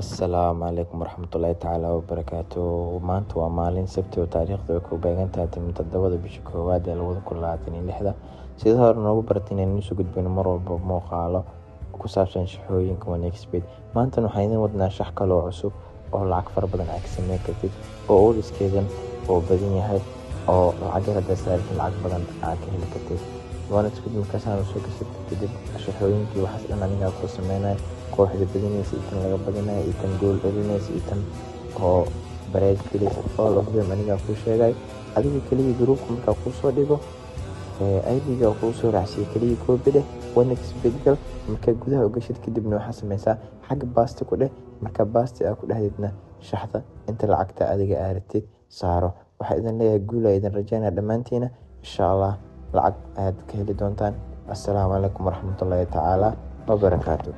Asalaamu calaykum waraxmatullaahi tacaala wabarakaatuh. Maanta waa maalin Sabti oo taariikhdu ay ku beegan tahay 7 bisha koowaad ee 2026. Sida hore noogu baratay inaynu soo gudbino mar walba muuqaalo ku saabsan shaqooyinka OneXBet. Maanta waxaan idin wadnaa shax kale oo cusub oo lacag fara badan aad ka sameyn kartid, oo oodiskeedan oo badan yahay, oo lacag yar hadda saartid lacag badan aad ka heli kartid. OneXBet markaasaan soo gashay kadib shaqooyinkii waxaas dhan aniga ku sameynay kooxda badinaysa iyo tan laga badinayo iyo tan gool dhalinaysa iyo tan oo bareed gelaysa, all of them aniga ku sheegay. Adiga kaliya groupka markaa kuu soo dhigo ID-ga kuu soo raacsiyo kaliya koobi dheh OneXBet gal. Markaa gudaha u gashid kadibna waxaa sameysaa xagga basti ku dheh. Markaa basti aad ku dhahdidna shaxda inta lacagta adiga aad rabtid saaro. Waxaa idin leeyahay guul ayaa idin rajaynaa dhammaantiina. Insha Allah lacag aad ka heli doontaan. Assalaamu calaykum waraxmatullaahi tacaala wabarakaatuh.